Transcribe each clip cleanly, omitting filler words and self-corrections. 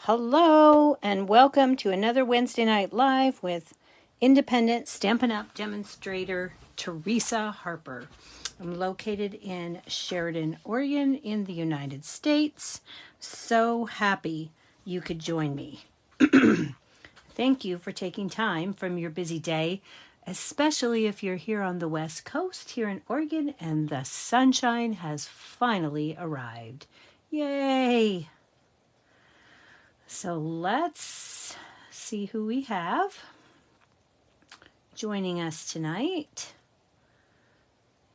Hello and welcome to another Wednesday Night Live with independent Stampin' Up! Demonstrator Teresa Harper. I'm located in Sheridan, Oregon in the United States. So happy you could join me. Thank you for taking time from your busy day, especially if you're here on the West Coast here in Oregon and the sunshine has finally arrived. Yay! So let's see who we have joining us tonight.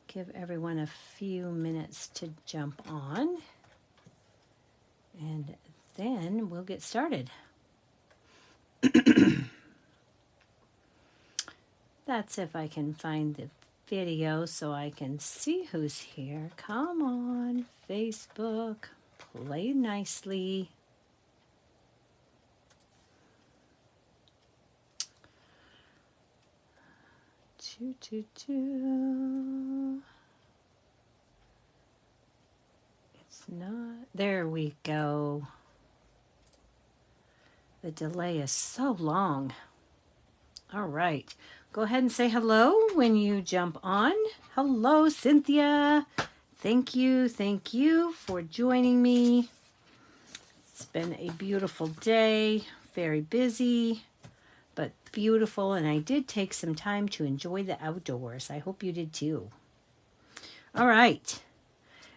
Give everyone a few minutes to jump on, and then we'll get started. That's if I can find the video so I can see who's here. Come on, Facebook, play nicely. It's not. There we go. The delay is so long. All right. Go ahead and say hello when you jump on. Hello, Cynthia. Thank you for joining me. It's been a beautiful day. Very busy, but beautiful, and I did take some time to enjoy the outdoors. I hope you did too. All right.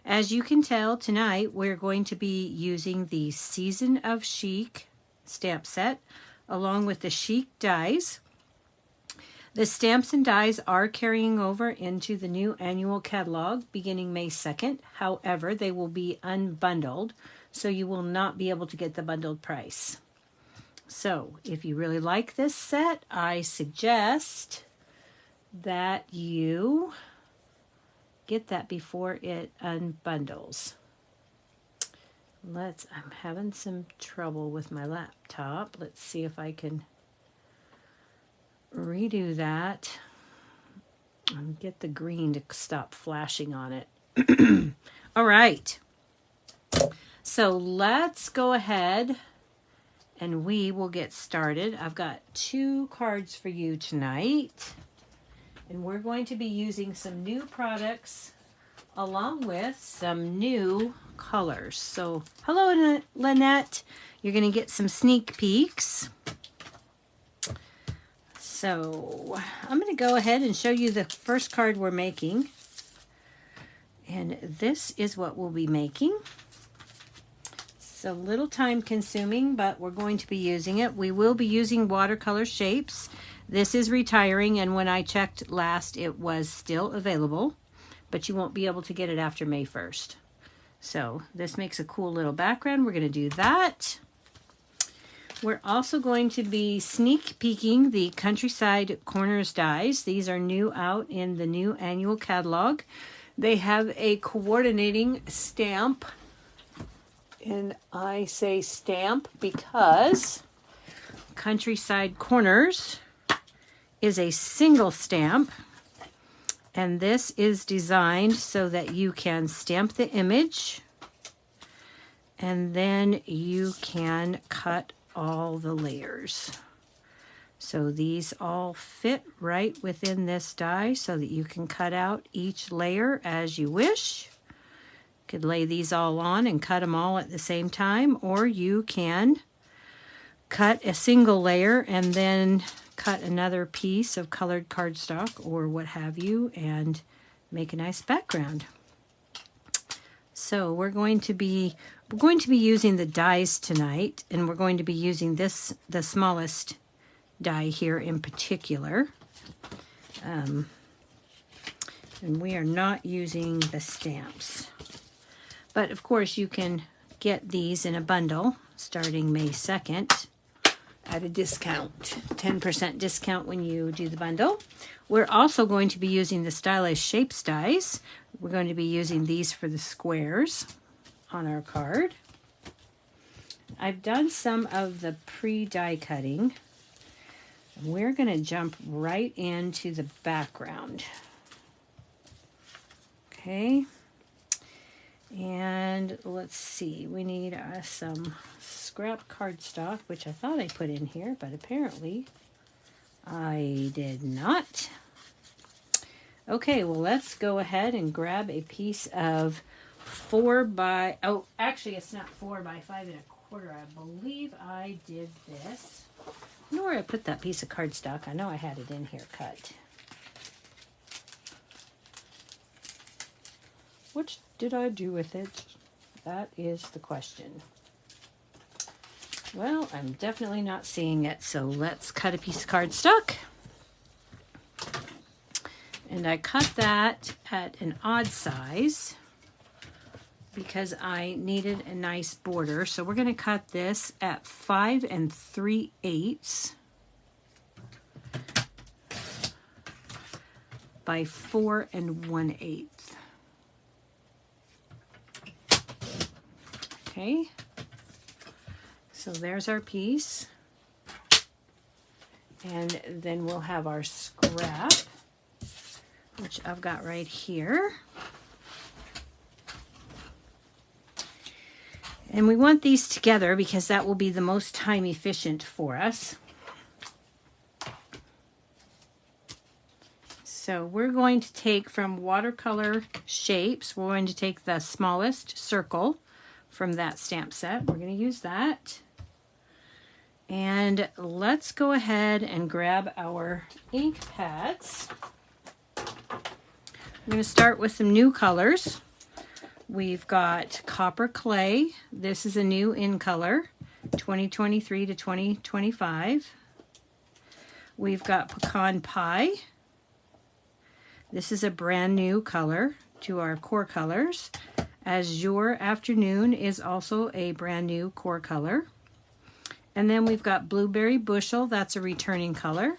As you can tell, tonight we're going to be using the Season of Chic stamp set along with the Chic dies. The stamps and dies are carrying over into the new annual catalog beginning May 2nd. However, they will be unbundled, so you will not be able to get the bundled price. So, if you really like this set, I suggest that you get that before it unbundles. I'm having some trouble with my laptop. Let's see if I can redo that and get the green to stop flashing on it. All right. So let's go ahead and we will get started. I've got 2 cards for you tonight, and we're going to be using some new products along with some new colors. So, hello, Lynette. You're going to get some sneak peeks. So, I'm going to go ahead and show you the first card we're making. And this is what we'll be making. It's a little time consuming, but we're going to be using it. We will be using watercolor shapes. This is retiring, and when I checked last, it was still available, but you won't be able to get it after May 1st. So this makes a cool little background. We're going to do that. We're also going to be sneak peeking the Countryside Corners dies. These are new out in the new annual catalog. They have a coordinating stamp. And I say stamp because Countryside Corners is a single stamp. And this is designed so that you can stamp the image and then you can cut all the layers. So these all fit right within this die so that you can cut out each layer as you wish. You could lay these all on and cut them all at the same time, or you can cut a single layer and then cut another piece of colored cardstock or what have you and make a nice background. So we're going to be using the dies tonight, and we're going to be using the smallest die here in particular. And we are not using the stamps. But of course you can get these in a bundle starting May 2nd at a discount, 10% discount when you do the bundle. We're also going to be using the Stylish Shapes dies. We're going to be using these for the squares on our card. I've done some of the pre-die cutting. We're going to jump right into the background. Okay. And let's see, we need some scrap cardstock, which I thought I put in here, but apparently I did not. Okay, well, let's go ahead and grab a piece of 4 by, oh, actually it's not 4 by 5 1/4. I believe I did this. I don't know where I put that piece of cardstock. I know I had it in here cut. What did I do with it? That is the question. Well, I'm definitely not seeing it, so let's cut a piece of cardstock. And I cut that at an odd size because I needed a nice border. So we're going to cut this at 5 3/8 by 4 1/8. Okay, so there's our piece. And then we'll have our scrap, which I've got right here. And we want these together because that will be the most time efficient for us. So we're going to take from watercolor shapes, we're going to take the smallest circle from that stamp set. We're going to use that. And let's go ahead and grab our ink pads. I'm going to start with some new colors. We've got Copper Clay. This is a new in color, 2023 to 2025. We've got Pecan Pie. This is a brand new color to our core colors. Azure Afternoon is also a brand new core color. And then we've got Blueberry Bushel. That's a returning color.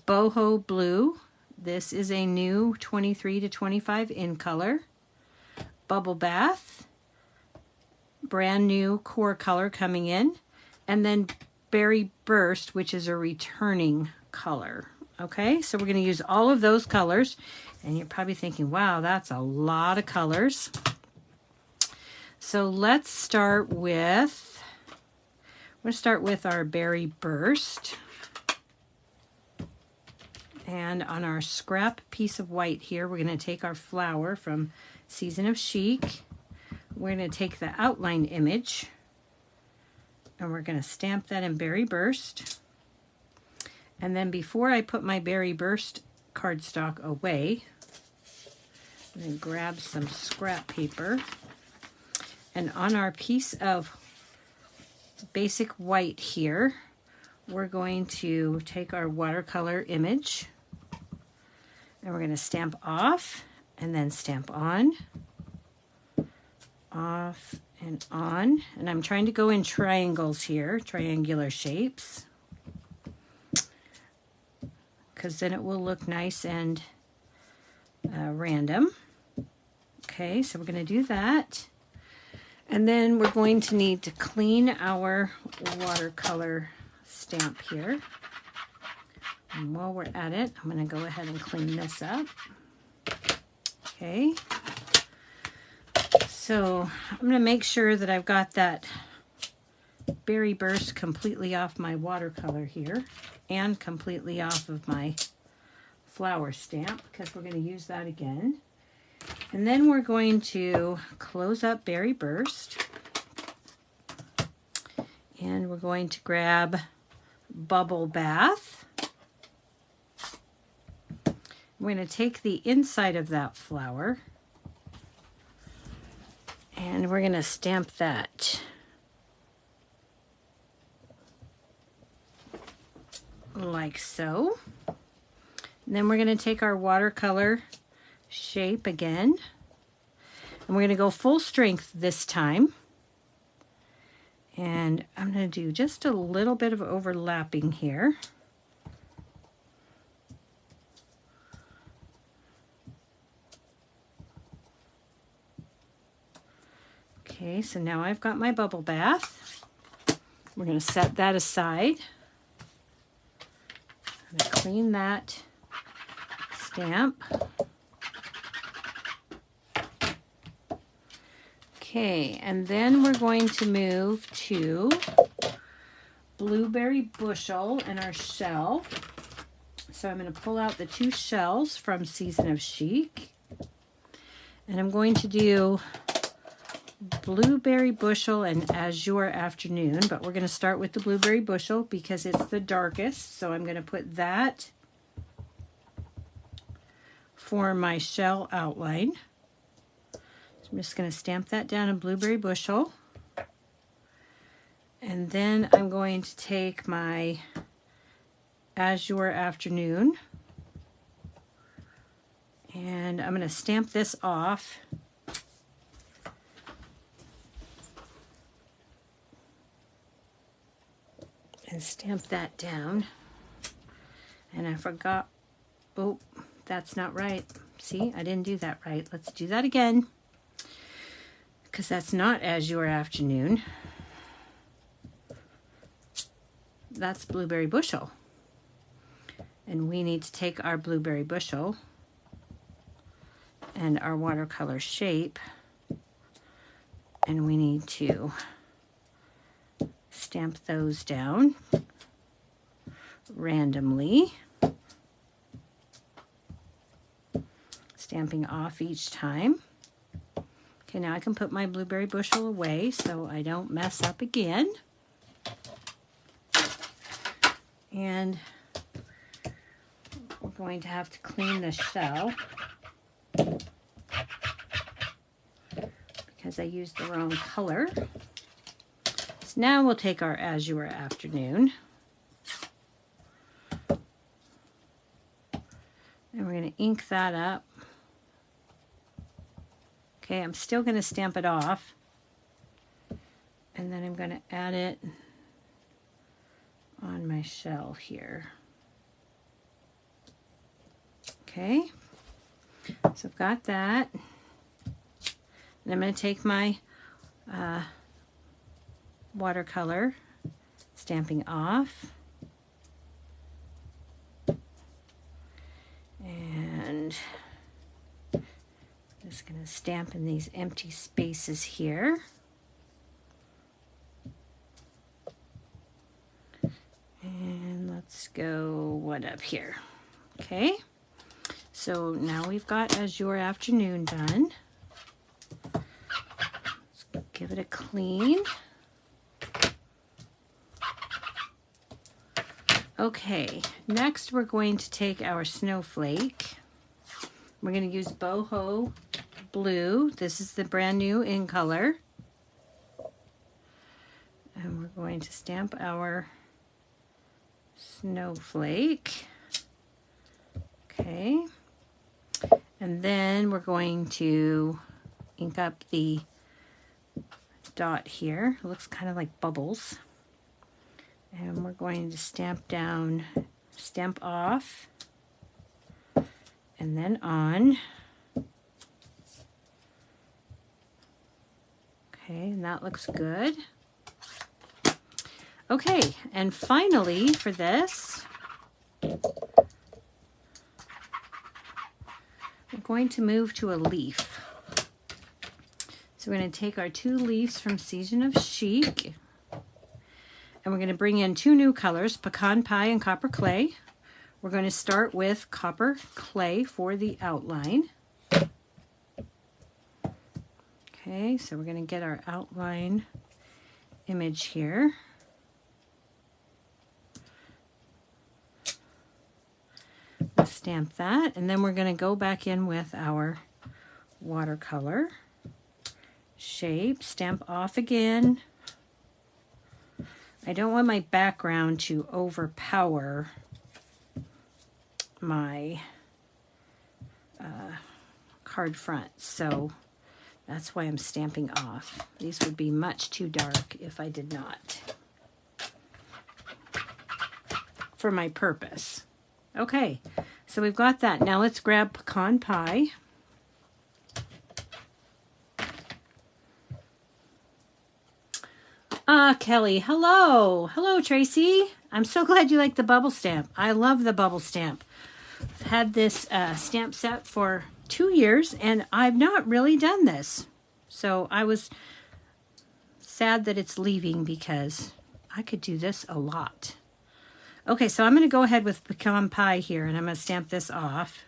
Boho Blue. This is a new 23 to 25 in color. Bubble Bath, brand new core color coming in, and then Berry Burst, which is a returning color. Okay, so we're going to use all of those colors, and you're probably thinking, wow, that's a lot of colors. So let's start with, we're going to start with our Berry Burst. And on our scrap piece of white here, we're going to take our flower from Season of Chic. We're going to take the outline image and we're going to stamp that in Berry Burst. And then before I put my Berry Burst cardstock away, I'm going to grab some scrap paper, and on our piece of basic white here, we're going to take our watercolor image and we're going to stamp off and then stamp on, off and on. And I'm trying to go in triangles here, triangular shapes, because then it will look nice and random. Okay, so we're going to do that. And then we're going to need to clean our watercolor stamp here. And while we're at it, I'm going to go ahead and clean this up. Okay. So I'm going to make sure that I've got that Berry Burst completely off my watercolor here and completely off of my flower stamp, because we're going to use that again. And then we're going to close up Berry Burst. And we're going to grab Bubble Bath. We're going to take the inside of that flower and we're going to stamp that like so. And then we're going to take our watercolor shape again, and we're going to go full strength this time. And I'm going to do just a little bit of overlapping here. Okay, so now I've got my bubble bath. We're going to set that aside. I'm going to clean that stamp. Okay, and then we're going to move to Blueberry Bushel and our shell. So I'm going to pull out the 2 shells from Season of Chic. And I'm going to do Blueberry Bushel and Azure Afternoon, but we're going to start with the Blueberry Bushel because it's the darkest. So I'm going to put that for my shell outline. So I'm just going to stamp that down in Blueberry Bushel. And then I'm going to take my Azure Afternoon and I'm going to stamp this off. And stamp that down. And I forgot, oh, that's not right. See, I didn't do that right. Let's do that again. Because that's not Azure Afternoon. That's Blueberry Bushel. And we need to take our Blueberry Bushel and our watercolor shape, and we need to stamp those down randomly, stamping off each time. Okay, now I can put my Blueberry Bushel away so I don't mess up again. And we're going to have to clean the shell because I used the wrong color. So now we'll take our Azure Afternoon and we're going to ink that up. Okay, I'm still going to stamp it off and then I'm going to add it on my shell here. Okay, so I've got that. And I'm going to take my watercolor, stamping off. And I'm just going to stamp in these empty spaces here. And let's go what up here. Okay, so now we've got Azure Afternoon done. Let's give it a clean. Okay, next we're going to take our snowflake. We're going to use Boho Blue. This is the brand new in color. And we're going to stamp our snowflake. Okay, and then we're going to ink up the dot here. It looks kind of like bubbles. And we're going to stamp down, stamp off, and then on. Okay, and that looks good. Okay, and finally for this, we're going to move to a leaf. So we're going to take our 2 leaves from Season of Chic, and we're going to bring in 2 new colors, Pecan Pie and Copper Clay. We're going to start with Copper Clay for the outline. Okay, so we're going to get our outline image here. We'll stamp that, and then we're going to go back in with our watercolor shape, stamp off again. I don't want my background to overpower my card front, so that's why I'm stamping off. These would be much too dark if I did not, for my purpose. Okay, so we've got that. Now let's grab Pecan Pie. Kelly, hello. Hello, Tracy. I'm so glad you like the bubble stamp. I love the bubble stamp. I've had this stamp set for 2 years, and I've not really done this. So I was sad that it's leaving because I could do this a lot. Okay, so I'm going to go ahead with pecan pie here, and I'm going to stamp this off.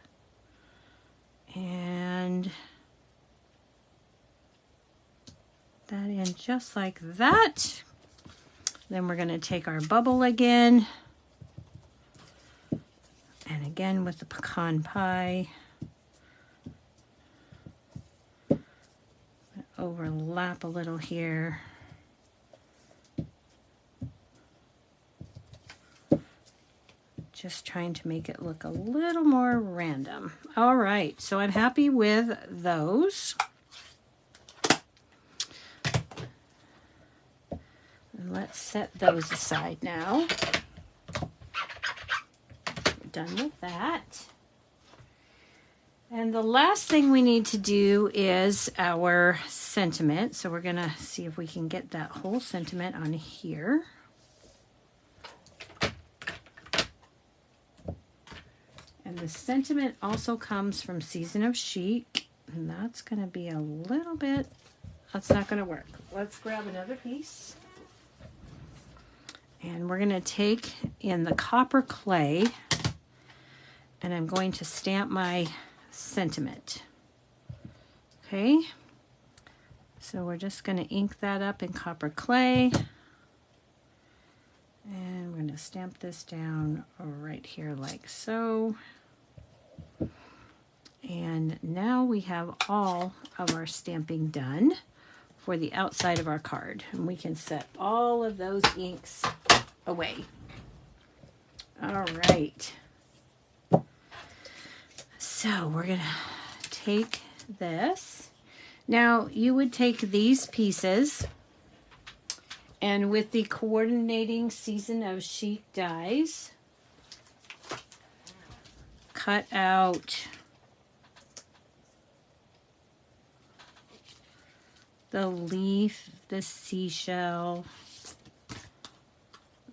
And that in just like that. Then we're going to take our bubble again. And again with the pecan pie. Overlap a little here. Just trying to make it look a little more random. All right, so I'm happy with those. And let's set those aside now. We're done with that. And the last thing we need to do is our sentiment. So we're going to see if we can get that whole sentiment on here. And the sentiment also comes from Season of Chic. And that's going to be a little bit, that's not going to work. Let's grab another piece. And we're going to take in the copper clay. And I'm going to stamp my sentiment. Okay. So we're just going to ink that up in copper clay. And we're going to stamp this down right here like so. And now we have all of our stamping done for the outside of our card. And we can set all of those inks away. All right. So we're going to take this. Now you would take these pieces and with the coordinating Season of Chic dies, cut out the leaf, the seashell,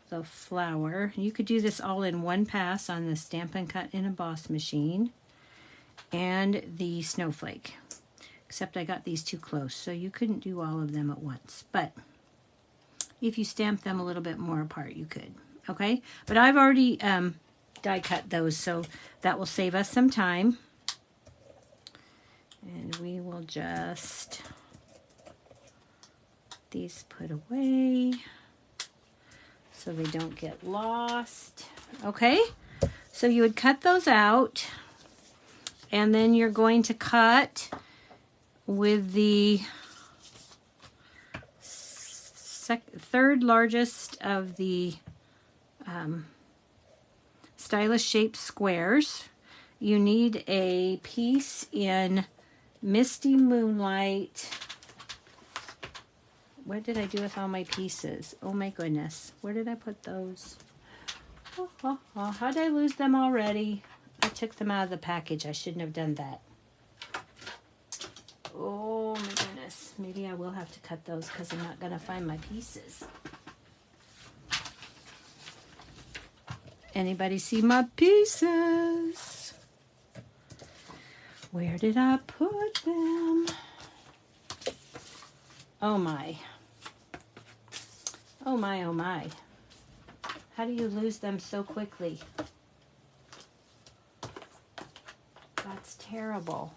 the flower. You could do this all in one pass on the Stampin' Cut and Emboss machine, and the snowflake. Except I got these too close, so you couldn't do all of them at once. But if you stamp them a little bit more apart, you could. Okay? But I've already die cut those, so that will save us some time. And we will just these put away so they don't get lost. Okay? So you would cut those out, and then you're going to cut with the third largest of the stylish shaped squares. You need a piece in Misty Moonlight. What did I do with all my pieces? Oh my goodness. Where did I put those? How did I lose them already? I took them out of the package. I shouldn't have done that. Oh my goodness. Maybe I will have to cut those because I'm not going to find my pieces. Anybody see my pieces? Where did I put them? Oh my. Oh my, oh my. How do you lose them so quickly? That's terrible.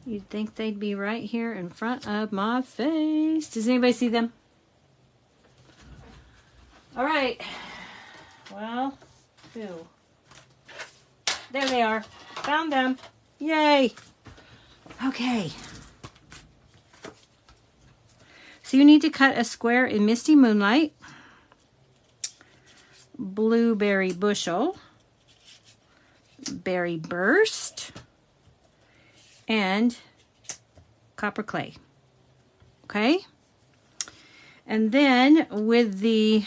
You'd think they'd be right here in front of my face. Does anybody see them? All right. Well, who? There they are. Found them. Yay. Okay. So you need to cut a square in Misty Moonlight, Blueberry Bushel, Berry Burst, and copper clay. Okay? And then with the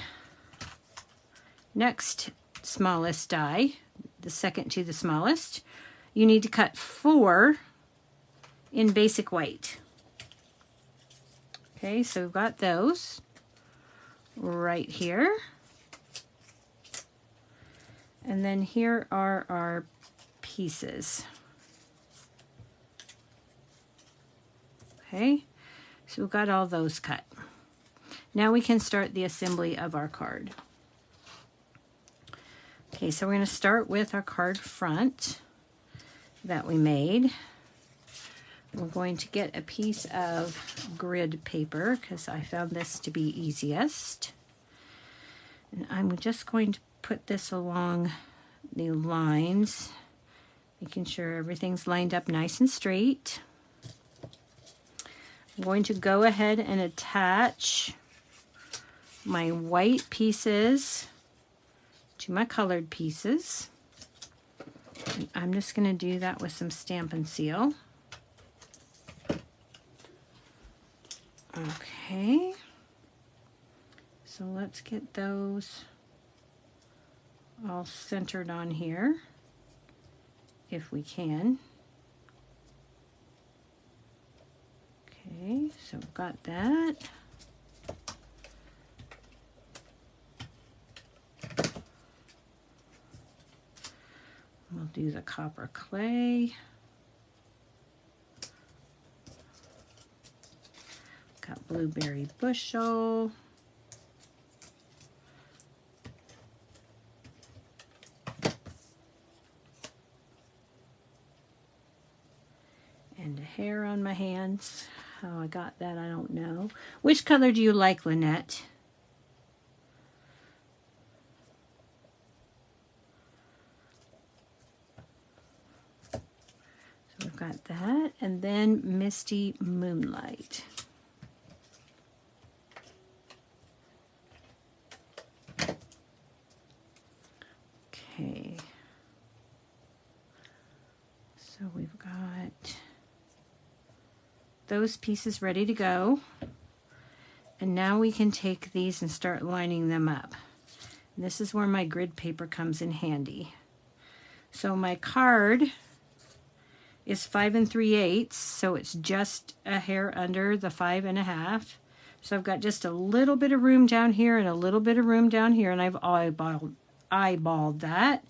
next smallest die, the second to the smallest, you need to cut 4 in basic white. Okay, so we've got those right here. And then here are our pieces. Okay, so we've got all those cut. Now we can start the assembly of our card. Okay, so we're going to start with our card front that we made. We're going to get a piece of grid paper because I found this to be easiest. And I'm just going to put this along the lines, making sure everything's lined up nice and straight. I'm going to go ahead and attach my white pieces to my colored pieces. And I'm just going to do that with some Stampin' Seal. Okay, so let's get those all centered on here, if we can. Okay, so we've got that. We'll do the copper clay. Got blueberry bushel. And a hair on my hands. How I got that, I don't know. Which color do you like, Lynette? So we've got that, and then Misty Moonlight. Okay, so we've got those pieces ready to go, and now we can take these and start lining them up. And this is where my grid paper comes in handy. So my card is 5 3/8, so it's just a hair under the 5 1/2. So I've got just a little bit of room down here and a little bit of room down here, and I've eyeballed that.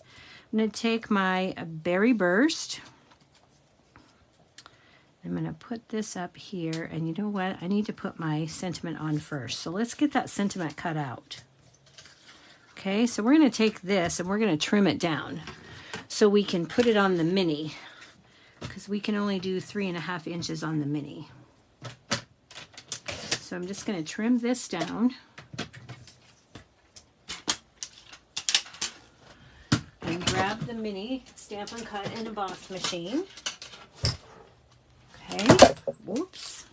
I'm going to take my Berry Burst. I'm going to put this up here, and you know what? I need to put my sentiment on first. So let's get that sentiment cut out. Okay, so we're going to take this and we're going to trim it down so we can put it on the mini, because we can only do 3 1/2 inches on the mini. So I'm just going to trim this down. And grab the mini Stampin' Cut and Emboss machine. Okay, whoops.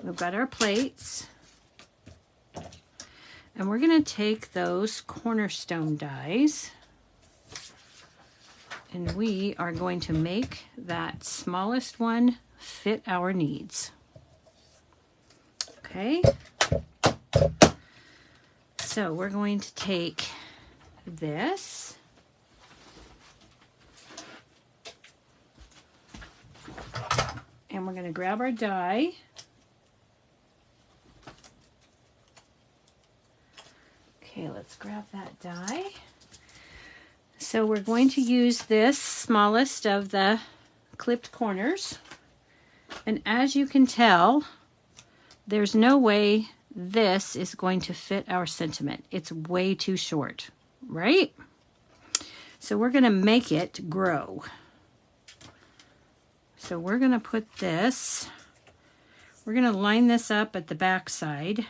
We've got our plates. And we're going to take those cornerstone dies, and we are going to make that smallest one fit our needs. Okay, so we're going to take this, and we're going to grab our die. Okay, let's grab that die. So we're going to use this smallest of the clipped corners. And as you can tell, there's no way this is going to fit our sentiment. It's way too short, right? So we're going to make it grow. So we're going to put this, we're going to line this up at the back side.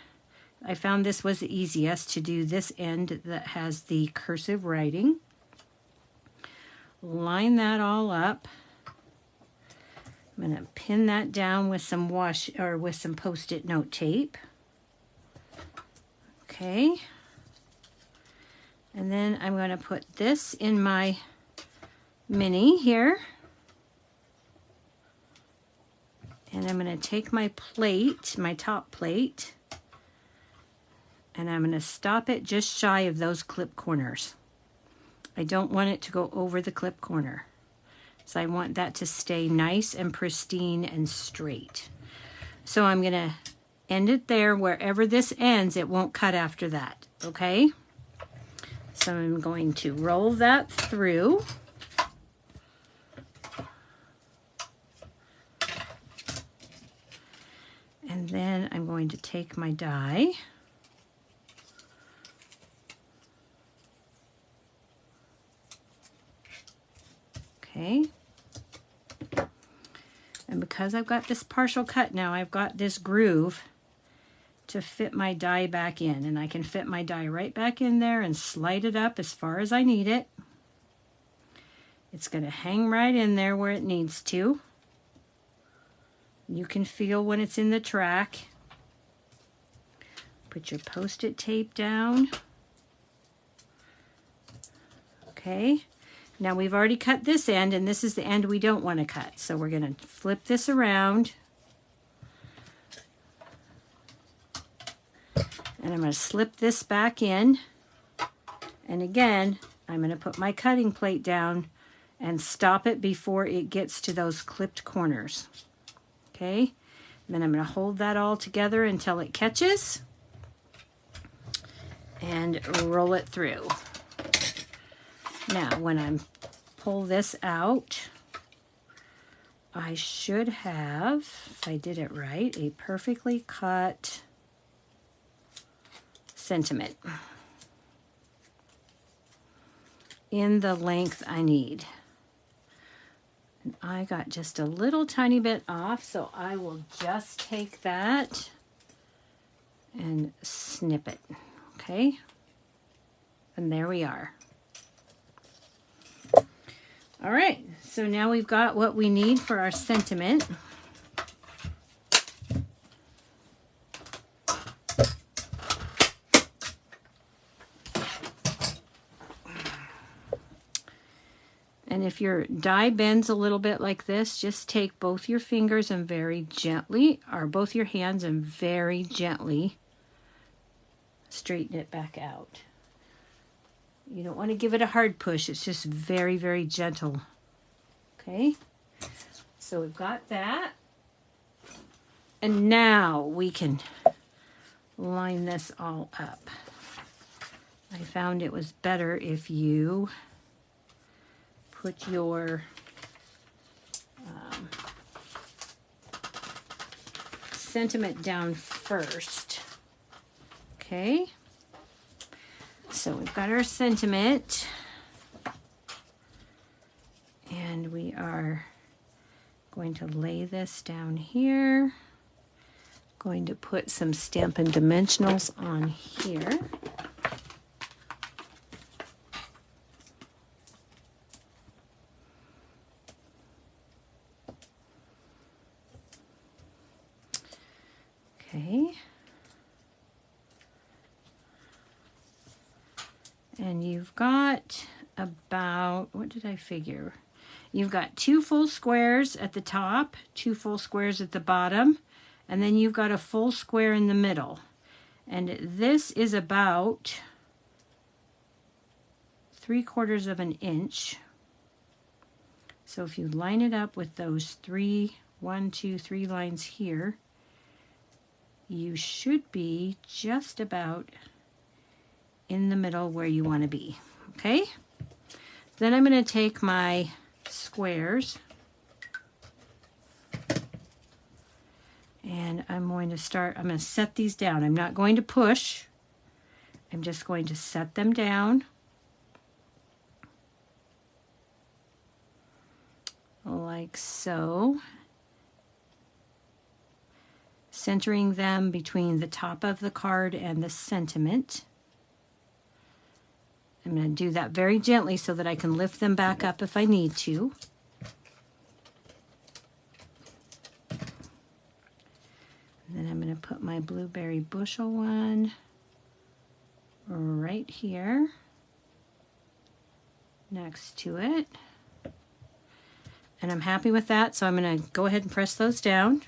I found this was the easiest to do this end that has the cursive writing. Line that all up. I'm going to pin that down with some with some Post-it note tape. Okay. And then I'm going to put this in my mini here. And I'm going to take my plate, my top plate, and I'm going to stop it just shy of those clip corners. I don't want it to go over the clip corner. So I want that to stay nice and pristine and straight. So I'm going to end it there. Wherever this ends, it won't cut after that. Okay? So I'm going to roll that through. And then I'm going to take my die. Okay. And because I've got this partial cut now, I've got this groove to fit my die back in. And I can fit my die right back in there and slide it up as far as I need it. It's going to hang right in there where it needs to. You can feel when it's in the track. Put your Post-it tape down. Okay. Now we've already cut this end, and this is the end we don't want to cut. So we're going to flip this around. And I'm going to slip this back in. And again, I'm going to put my cutting plate down and stop it before it gets to those clipped corners. Okay. And then I'm going to hold that all together until it catches. And roll it through. Now, when I pull this out, I should have, if I did it right, a perfectly cut sentiment in the length I need. And I got just a little tiny bit off, so I will just take that and snip it, okay? And there we are. All right, so now we've got what we need for our sentiment. And if your die bends a little bit like this, just take both your fingers and very gently, or both your hands and very gently straighten it back out. You don't want to give it a hard push. It's just very, very gentle. Okay. So we've got that. And now we can line this all up. I found it was better if you put your sentiment down first. Okay. So we've got our sentiment, and we are going to lay this down here. Going to put some Stampin' Dimensionals on here. Okay. And you've got about, what did I figure? You've got 2 full squares at the top, 2 full squares at the bottom, and then you've got a full square in the middle. And this is about 3/4 of an inch. So if you line it up with those 3 lines here, you should be just about in the middle where you want to be. Okay? Then I'm going to take my squares and I'm going to set these down. I'm not going to push. I'm just going to set them down like so, centering them between the top of the card and the sentiment. I'm going to do that very gently so that I can lift them back up if I need to. And then I'm going to put my blueberry bushel one right here next to it. And I'm happy with that, so I'm going to go ahead and press those down.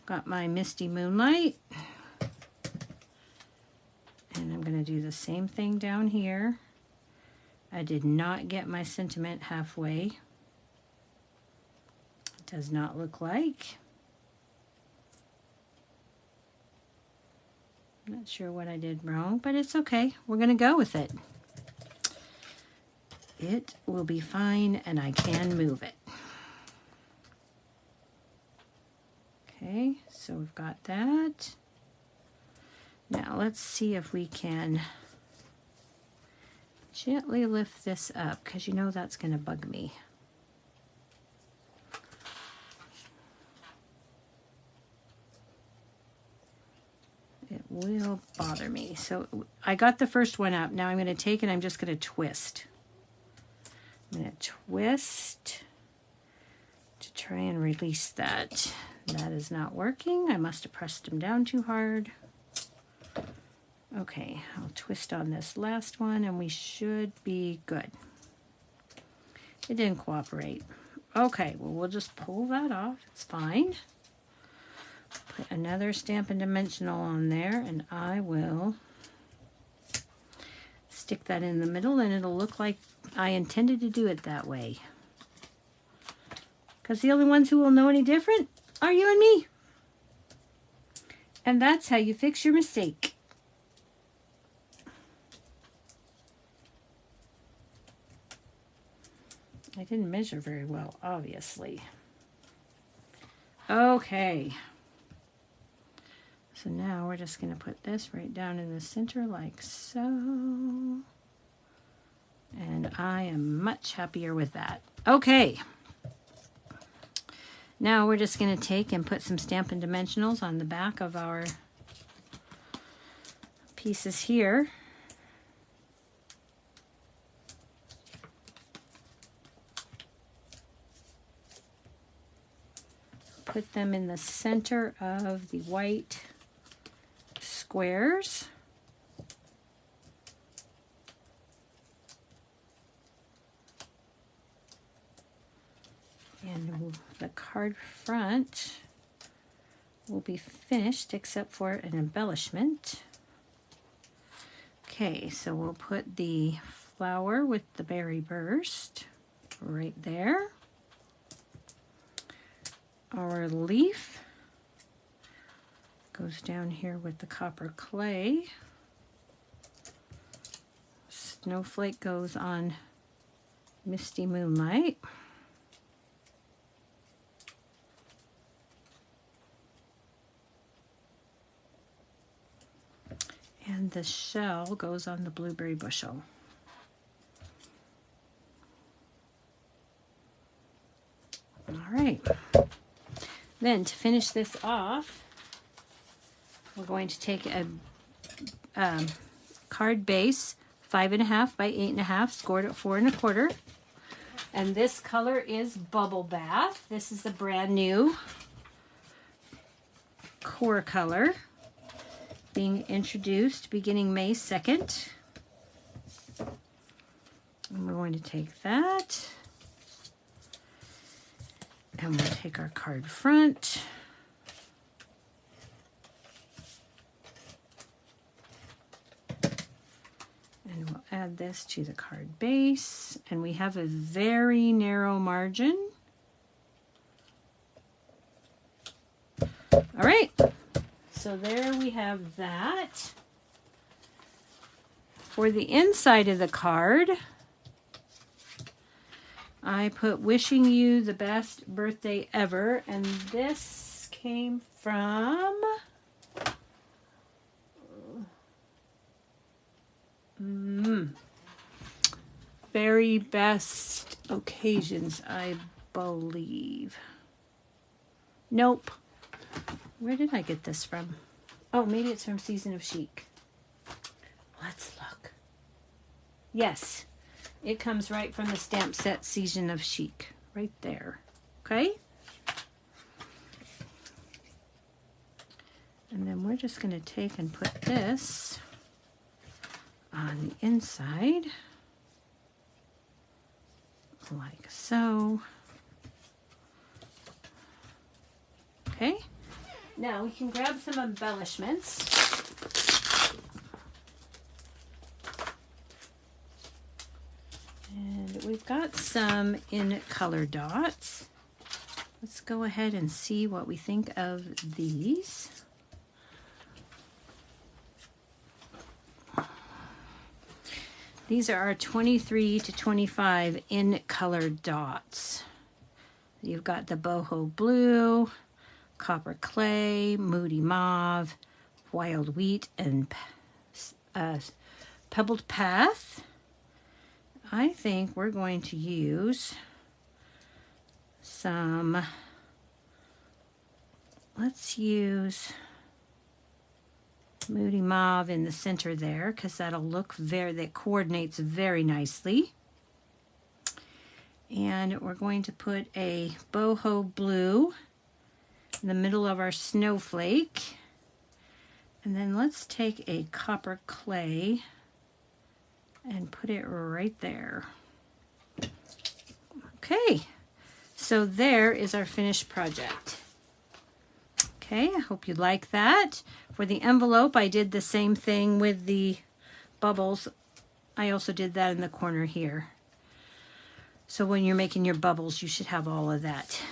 Got my Misty Moonlight. And I'm going to do the same thing down here. I did not get my sentiment halfway. It does not look like. I'm not sure what I did wrong, but it's okay. We're going to go with it. It will be fine, and I can move it. Okay. So we've got that. Now let's see if we can gently lift this up, because you know that's going to bug me. It will bother me. So I got the first one up. Now I'm going to take it, I'm just going to twist. I'm going to twist to try and release that. That is not working. I must have pressed them down too hard. Okay, I'll twist on this last one and we should be good. It didn't cooperate. Okay, well, we'll just pull that off. It's fine. Put another Stampin' Dimensional on there, and I will stick that in the middle, and it'll look like I intended to do it that way. Because the only ones who will know any different are you and me. And that's how you fix your mistake. I didn't measure very well, obviously. Okay. So now we're just going to put this right down in the center like so. And I am much happier with that. Okay. Now we're just going to take and put some Stampin' Dimensionals on the back of our pieces here. Put them in the center of the white squares. And the card front will be finished except for an embellishment. Okay, so we'll put the flower with the berry burst right there. Our leaf goes down here with the copper clay. Snowflake goes on Misty Moonlight. And the shell goes on the blueberry bushel. All right. Then to finish this off, we're going to take a card base, 5.5 by 8.5, scored at 4 1/4. And this color is Bubble Bath. This is the brand new core color being introduced beginning May 2nd. And we're going to take that. And we'll take our card front. And we'll add this to the card base. And we have a very narrow margin. All right. So there we have that. For the inside of the card, I put wishing you the best birthday ever, and this came from Very Best Occasions, I believe. Nope. Where did I get this from? Oh, maybe it's from Season of Chic. Let's look. Yes. It comes right from the stamp set Season of Chic. Right there. Okay? And then we're just going to take and put this on the inside. Like so. Okay? Now we can grab some embellishments. And we've got some in color dots. Let's go ahead and see what we think of these. These are our 23 to 25 in color dots. You've got the boho blue, copper clay, moody mauve, wild wheat, and pebbled path. I think we're going to use some, let's use moody mauve in the center there, because that'll look that coordinates very nicely. And we're going to put a boho blue in the middle of our snowflake. And then let's take a copper clay and put it right there. Okay, so there is our finished project. Okay, I hope you like that. For the envelope, I did the same thing with the bubbles. I also did that in the corner here. So when you're making your bubbles, you should have all of that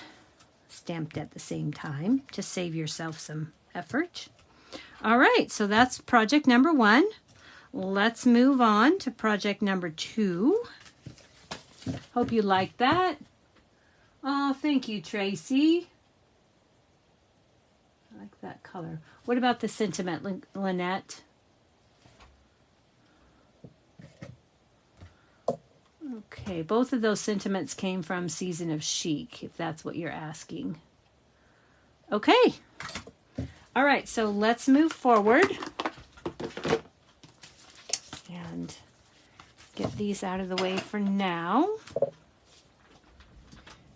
stamped at the same time to save yourself some effort. All right, so that's project number 1. Let's move on to project number 2. Hope you like that. Oh, thank you, Tracy. I like that color. What about the sentiment, Lynette? Okay, both of those sentiments came from Season of Chic, if that's what you're asking. Okay. All right, so let's move forward and get these out of the way for now.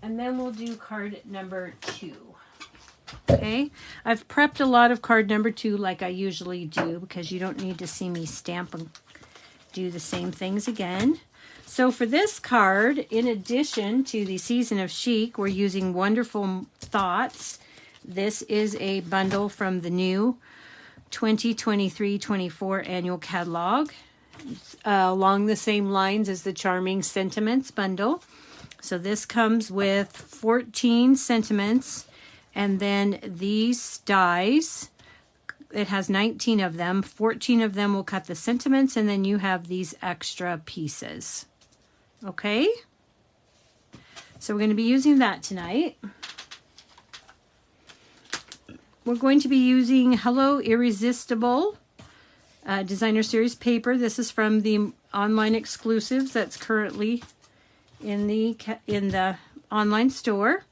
And then we'll do card number 2. Okay, I've prepped a lot of card number 2 like I usually do, because you don't need to see me stamp and do the same things again. So for this card, in addition to the Season of Chic, we're using Wonderful Thoughts. This is a bundle from the new 2023-24 annual catalog. It's, along the same lines as the Charming Sentiments bundle. So this comes with 14 sentiments, and then these dies. It has 19 of them. 14 of them will cut the sentiments, and then you have these extra pieces. Okay? So we're going to be using that tonight. We're going to be using Hello Irresistible Designer Series paper. This is from the online exclusives that's currently in the online store.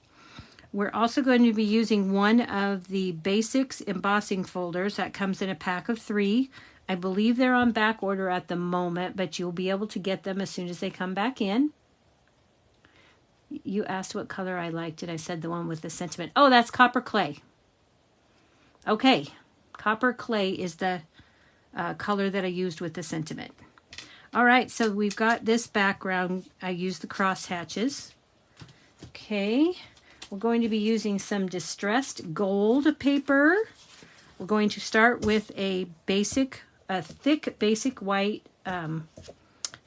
We're also going to be using one of the Basics embossing folders that comes in a pack of 3. I believe they're on back order at the moment, but you'll be able to get them as soon as they come back in. You asked what color I liked, and I said the one with the sentiment. Oh, that's copper clay. Okay, copper clay is the color that I used with the sentiment. All right, so we've got this background. I used the cross hatches. Okay, we're going to be using some distressed gold paper. We're going to start with a thick basic white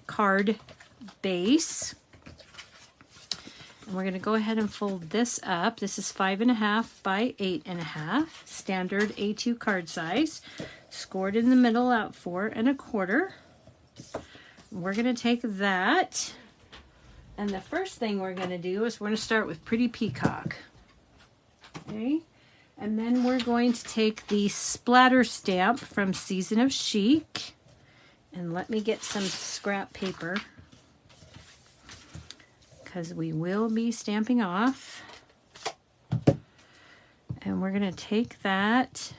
card base. And we're going to go ahead and fold this up. This is 5.5 by 8.5, standard A2 card size. Scored in the middle at 4 1/4. We're going to take that, and the first thing we're going to do is we're going to start with Pretty Peacock. Okay, and then we're going to take the splatter stamp from Season of Chic, and let me get some scrap paper, because we will be stamping off. And we're going to take that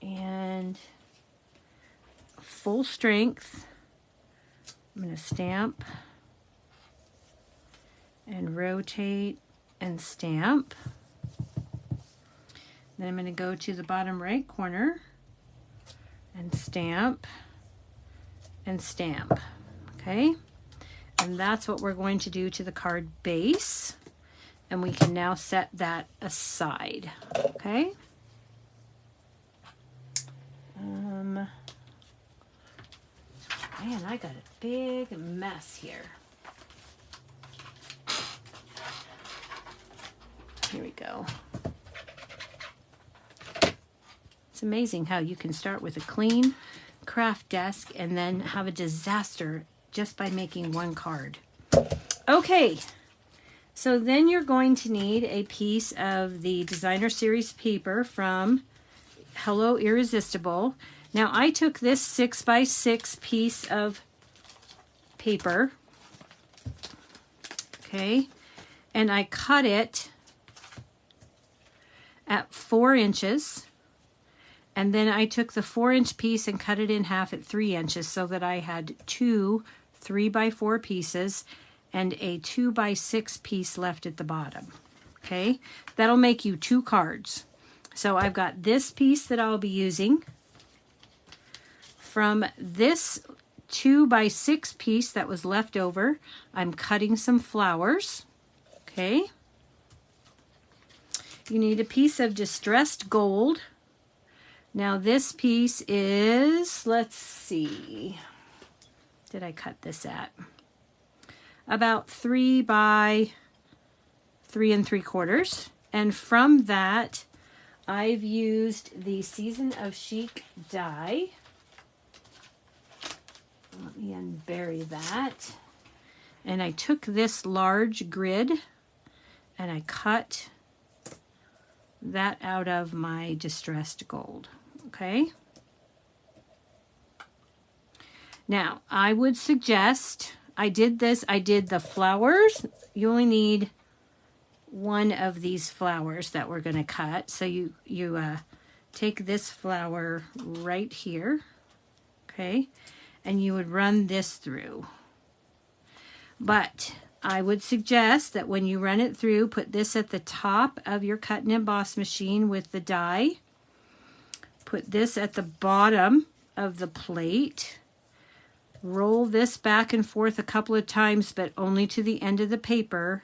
and full strength, I'm going to stamp and rotate and stamp. Then I'm going to go to the bottom right corner and stamp and stamp. Okay, and that's what we're going to do to the card base, and we can now set that aside. Okay. Man, I got a big mess here. Here we go. It's amazing how you can start with a clean craft desk and then have a disaster just by making one card. Okay, So then you're going to need a piece of the Designer Series paper from Hello Irresistible. Now I took this 6x6 piece of paper, okay, and I cut it at 4 inches, and then I took the 4-inch piece and cut it in half at 3 inches so that I had 2 3x4 pieces and a 2x6 piece left at the bottom. Okay, that'll make you 2 cards. So I've got this piece that I'll be using. From this 2x6 piece that was left over, I'm cutting some flowers. Okay. You need a piece of distressed gold. Now this piece is, let's see, did I cut this at? About 3 by 3 3/4. And from that, I've used the Season of Chic die. Let me unbury that. And I took this large grid and I cut that out of my distressed gold. Okay. Now, I would suggest, I did the flowers. You only need one of these flowers that we're going to cut. So you take this flower right here, okay, and you would run this through. But I would suggest that when you run it through, put this at the top of your cut and emboss machine with the die. Put this at the bottom of the plate. Roll this back and forth a couple of times, but only to the end of the paper.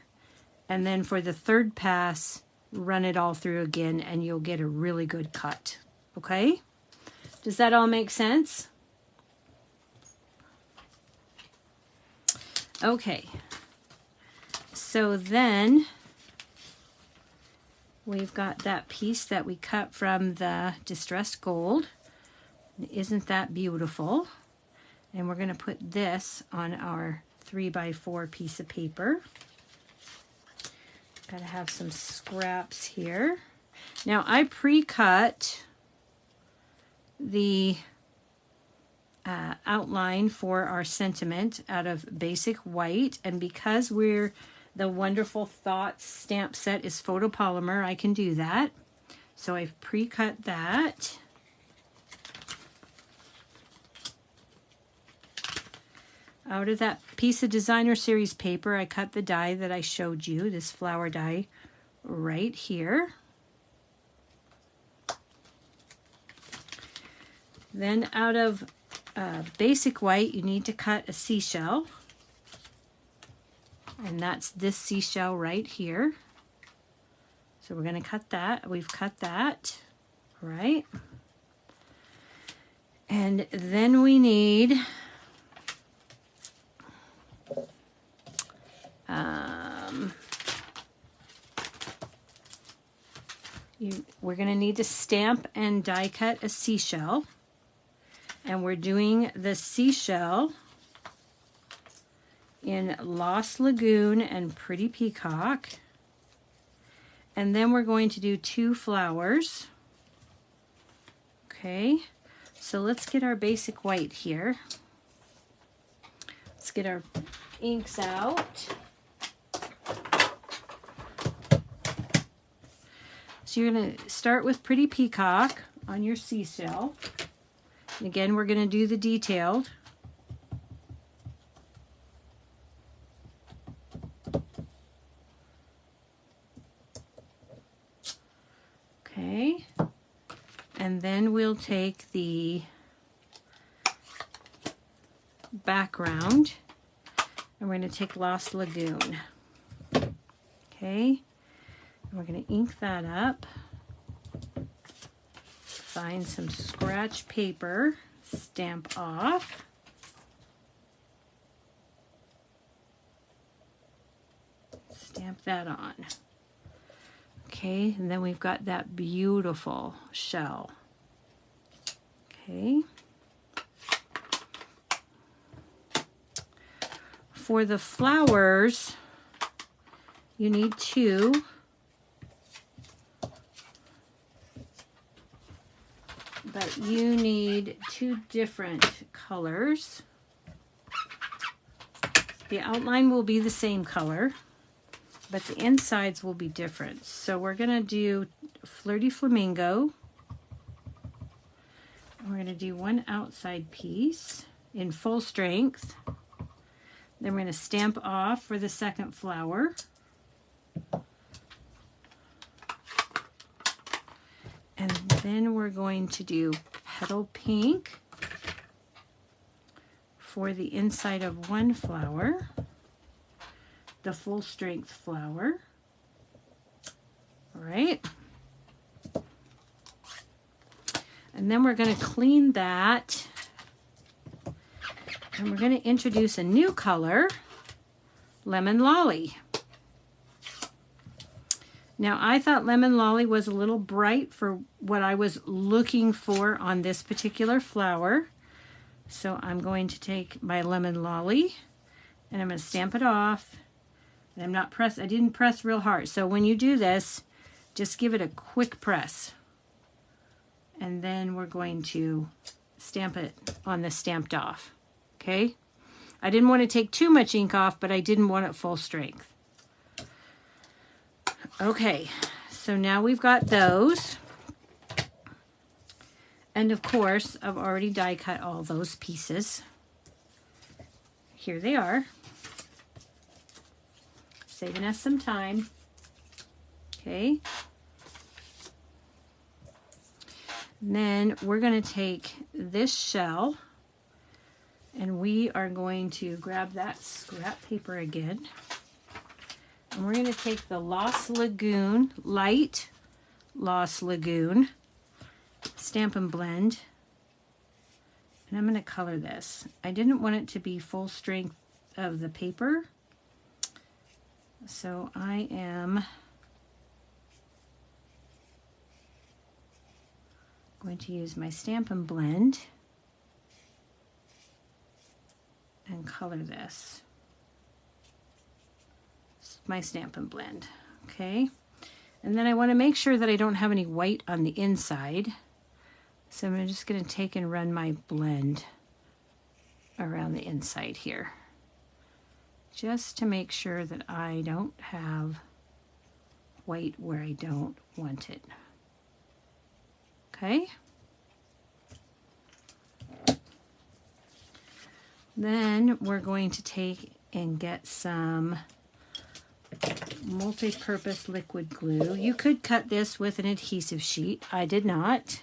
And then for the third pass, run it all through again and you'll get a really good cut. Okay? Does that all make sense? Okay. So then we've got that piece that we cut from the distressed gold. Isn't that beautiful? And we're going to put this on our 3x4 piece of paper. Got to have some scraps here. Now I pre-cut the outline for our sentiment out of basic white, and because the Wonderful Thoughts stamp set is photopolymer, I can do that. So I've pre-cut that. Out of that piece of Designer Series paper, I cut the die that I showed you, this flower die, right here. Then out of basic white, you need to cut a seashell. And that's this seashell right here. So we're going to cut that. We've cut that, right? And then we need we're going to need to stamp and die cut a seashell. And we're doing the seashell in Lost Lagoon and Pretty Peacock. And then we're going to do 2 flowers. Okay, so let's get our basic white here. Let's get our inks out. So you're going to start with Pretty Peacock on your seashell. And again, we're going to do the detailed. Okay. And then we'll take the background and we're going to take Lost Lagoon. Okay. And we're going to ink that up. Find some scratch paper, stamp off. Stamp that on. Okay, and then we've got that beautiful shell. Okay. For the flowers, You need 2. But you need 2 different colors. The outline will be the same color, but the insides will be different. So we're going to do Flirty Flamingo. We're going to do 1 outside piece in full strength. Then we're going to stamp off for the second flower. And then we're going to do Petal Pink for the inside of 1 flower, the full strength flower. All right. And then we're going to clean that. And we're going to introduce a new color, Lemon Lolly. Now, I thought Lemon Lolly was a little bright for what I was looking for on this particular flower. So I'm going to take my Lemon Lolly and I'm going to stamp it off. And I didn't press real hard. So when you do this, just give it a quick press. And then we're going to stamp it on the stamped off. Okay? I didn't want to take too much ink off, but I didn't want it full strength. Okay, so now we've got those. And of course, I've already die cut all those pieces. Here they are. Saving us some time. Okay. And then we're going to take this shell and we are going to grab that scrap paper again. And we're going to take the Lost Lagoon, light Lost Lagoon, Stampin' Blend, and I'm going to color this. I didn't want it to be full strength of the paper, so I am going to use my Stampin' Blend and color this. My Stampin' Blend, okay? And then I want to make sure that I don't have any white on the inside. So I'm just going to take and run my blend around the inside here. Just to make sure that I don't have white where I don't want it. Okay? Then we're going to take and get some multi-purpose liquid glue. You could cut this with an adhesive sheet. I did not.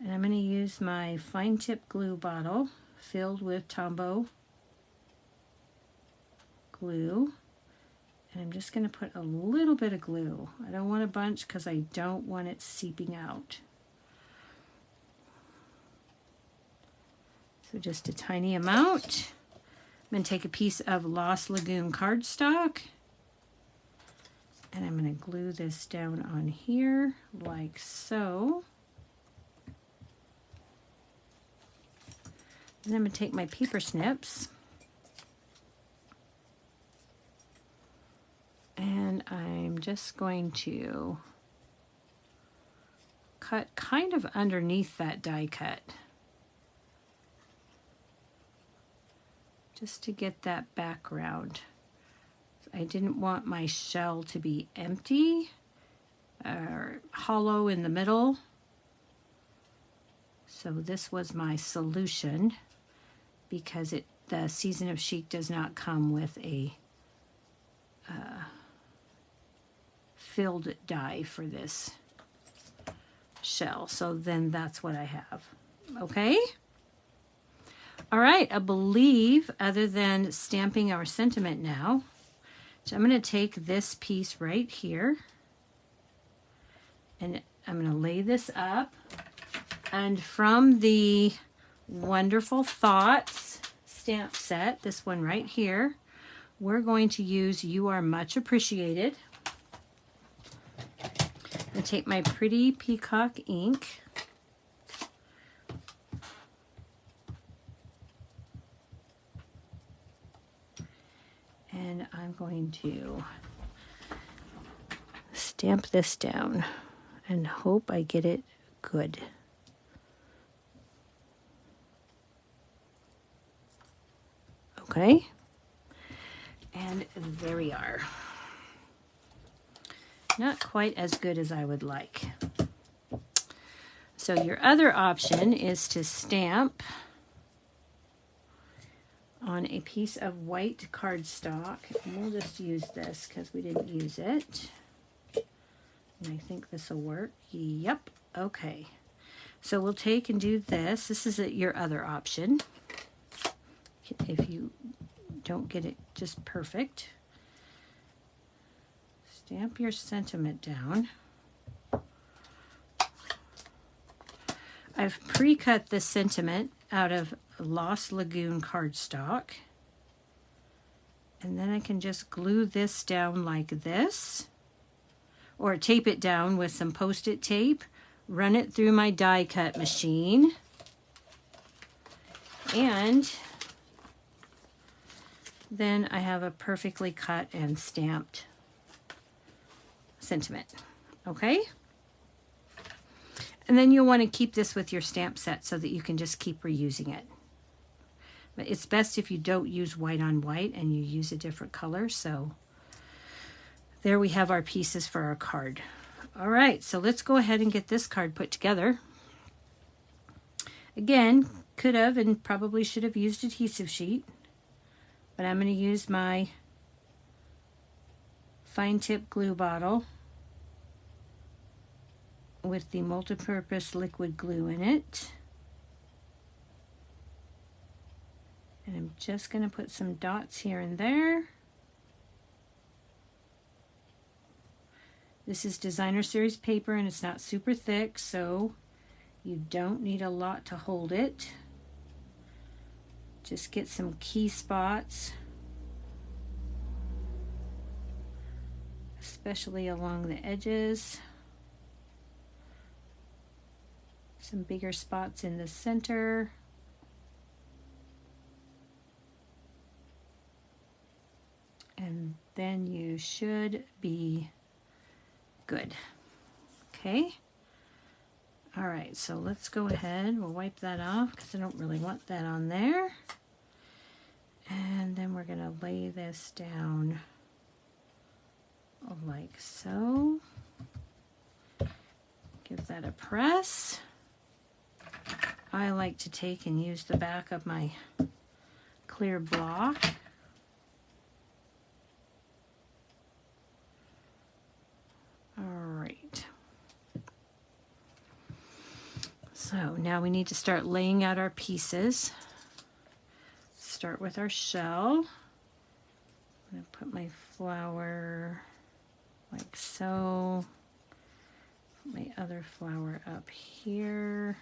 And I'm going to use my fine tip glue bottle filled with Tombow glue. And I'm just going to put a little bit of glue. I don't want a bunch because I don't want it seeping out. So just a tiny amount. I'm going to take a piece of Lost Lagoon cardstock and I'm going to glue this down on here like so. And I'm going to take my paper snips and I'm just going to cut kind of underneath that die cut, just to get that background. I didn't want my shell to be empty or hollow in the middle. So this was my solution because the Season of Chic does not come with a filled die for this shell. So then that's what I have. Okay? All right, I believe other than stamping our sentiment now, so I'm going to take this piece right here and I'm going to lay this up, and from the Wonderful Thoughts stamp set, this one right here, we're going to use You Are Much Appreciated. And take my pretty peacock ink. going to stamp this down and hope I get it good. Okay, and there we are. Not quite as good as I would like. So your other option is to stamp on a piece of white cardstock. And we'll just use this because we didn't use it. And I think this will work. Yep, okay. So we'll take and do this. This is your other option. If you don't get it just perfect. Stamp your sentiment down. I've pre-cut the sentiment out of Lost Lagoon cardstock. And then I can just glue this down like this. Or tape it down with some Post-it tape. Run it through my die cut machine. And then I have a perfectly cut and stamped sentiment. Okay? And then you'll want to keep this with your stamp set so that you can just keep reusing it. But it's best if you don't use white on white and you use a different color. So there we have our pieces for our card. All right, so let's go ahead and get this card put together. Again, could have and probably should have used adhesive sheet, but I'm going to use my fine tip glue bottle with the multi-purpose liquid glue in it. And I'm just going to put some dots here and there. This is designer series paper and it's not super thick, so you don't need a lot to hold it. Just get some key spots, especially along the edges. Some bigger spots in the center. And then you should be good. Okay. All right, so let's go ahead. We'll wipe that off because I don't really want that on there. And then we're going to lay this down like so. Give that a press. I like to take and use the back of my clear block. All right. So now we need to start laying out our pieces. Start with our shell. I'm going to put my flower like so. Put my other flower up here.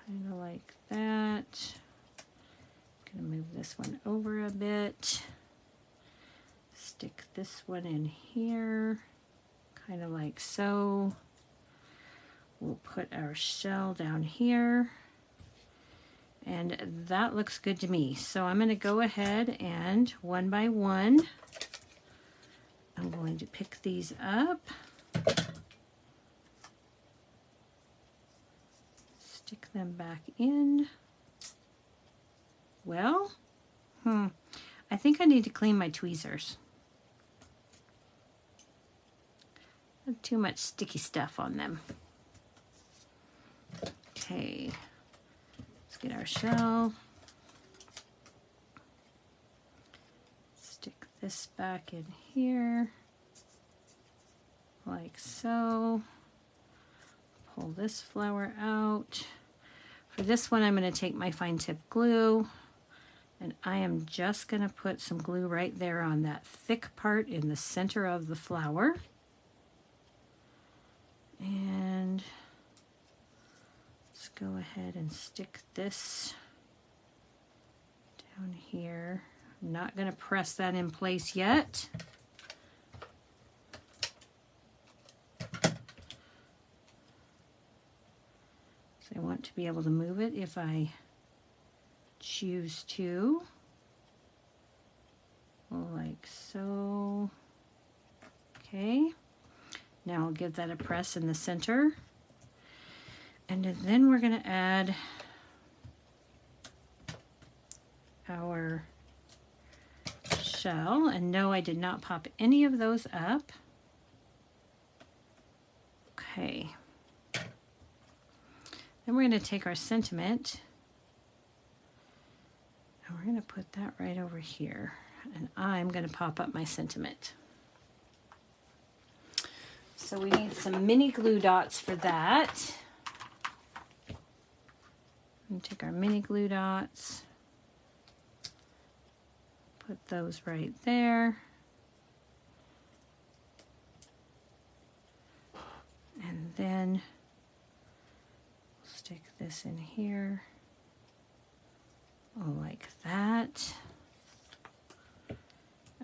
Kind of like that. I'm going to move this one over a bit. Stick this one in here, kind of like so. We'll put our shell down here. And that looks good to me. So I'm going to go ahead and one by one, I'm going to pick these up. Stick them back in. Well, I think I need to clean my tweezers. Too much sticky stuff on them. Okay, let's get our shell. Stick this back in here, like so. Pull this flower out. For this one, I'm going to take my fine tip glue, and I am just going to put some glue right there on that thick part in the center of the flower. And let's go ahead and stick this down here. I'm not going to press that in place yet. So I want to be able to move it if I choose to, like so. Okay, now I'll give that a press in the center. And then we're going to add our shell. And no, I did not pop any of those up. Okay. Then we're going to take our sentiment and we're going to put that right over here. And I'm going to pop up my sentiment. So we need some mini glue dots for that. And take our mini glue dots, put those right there. And then stick this in here, like that.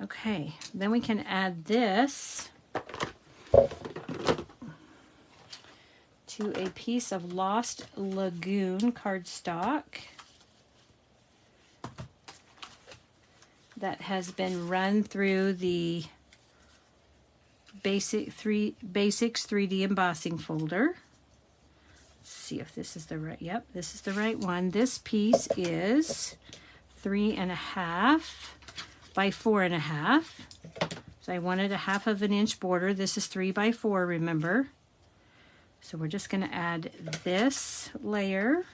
Okay, then we can add this to a piece of Lost Lagoon cardstock that has been run through the Basics 3D embossing folder. Let's see if this is the right, yep, this is the right one. This piece is 3.5 by 4.5. So I wanted a 1/2 inch border. This is 3 by 4, remember. So we're just going to add this layer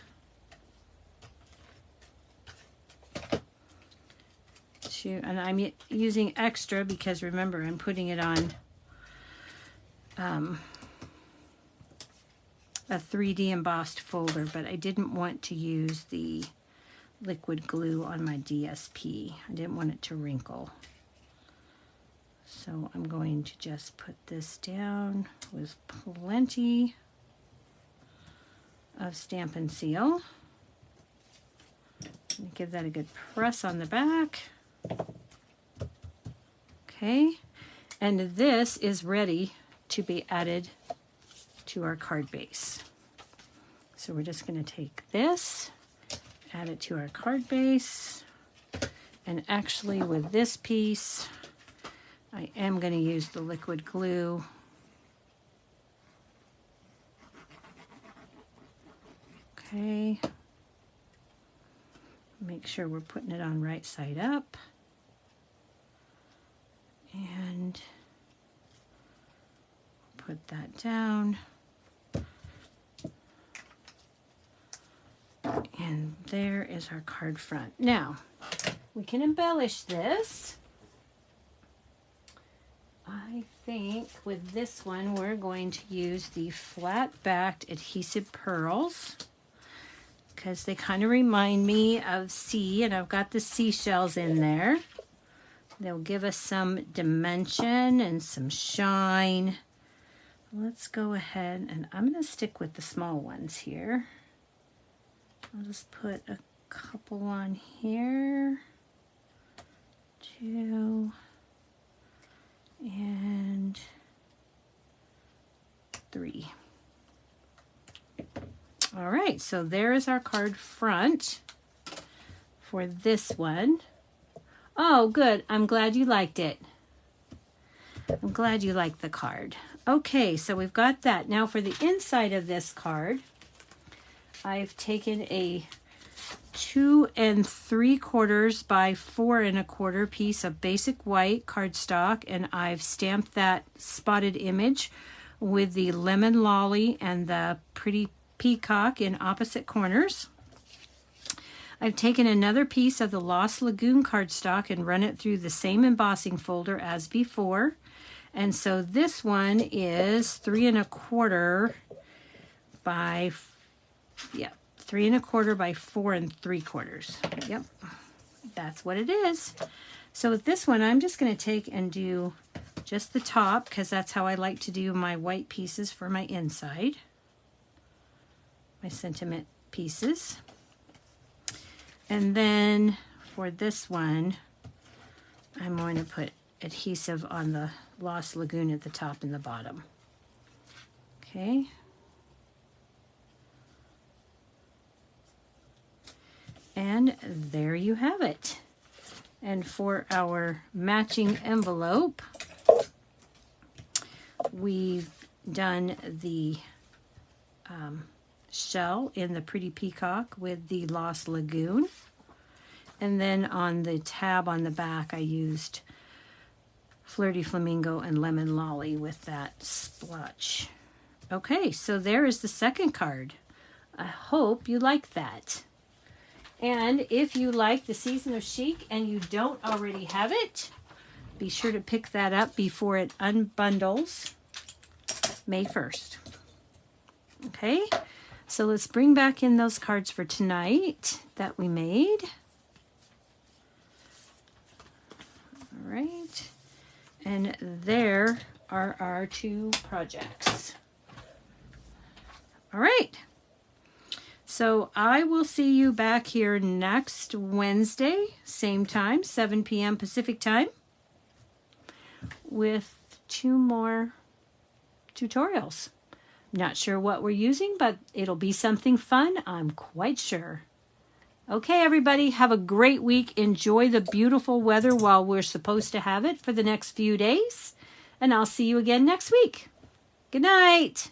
to, and I'm using extra because remember I'm putting it on a 3D embossed folder, but I didn't want to use the liquid glue on my DSP. I didn't want it to wrinkle. So I'm going to just put this down with plenty of Stampin' Seal. Give that a good press on the back. Okay, and this is ready to be added to our card base. So we're just going to take this, add it to our card base, and actually with this piece, I am going to use the liquid glue. Okay. Make sure we're putting it on right side up. And put that down. And there is our card front. Now, we can embellish this. I think with this one, we're going to use the flat-backed adhesive pearls because they kind of remind me of sea, and I've got the seashells in there. They'll give us some dimension and some shine. Let's go ahead, and I'm going to stick with the small ones here. I'll just put a couple on here. 2 and 3. All right, so there is our card front for this one. Oh, good. I'm glad you liked it. I'm glad you liked the card. Okay, so we've got that. Now for the inside of this card, I've taken a 2 3/4 by 4 1/4 piece of basic white cardstock, and I've stamped that spotted image with the lemon lolly and the pretty peacock in opposite corners. I've taken another piece of the Lost Lagoon cardstock and run it through the same embossing folder as before. And so this one is 3 1/4 by 3 1/4 by 4 3/4. Yep, that's what it is. So with this one, I'm just going to take and do just the top because that's how I like to do my white pieces for my inside, my sentiment pieces. And then for this one, I'm going to put adhesive on the Lost Lagoon at the top and the bottom. Okay. And there you have it. And for our matching envelope, we've done the shell in the Pretty Peacock with the Lost Lagoon. And then on the tab on the back, I used Flirty Flamingo and Lemon Lolly with that splotch. Okay, so there is the second card. I hope you like that. And if you like the Season of Chic and you don't already have it, be sure to pick that up before it unbundles May 1st. Okay, so let's bring back in those cards for tonight that we made. All right, and there are our two projects. All right. So I will see you back here next Wednesday, same time, 7 p.m. Pacific time, with 2 more tutorials. Not sure what we're using, but it'll be something fun, I'm quite sure. Okay, everybody, have a great week. Enjoy the beautiful weather while we're supposed to have it for the next few days, and I'll see you again next week. Good night.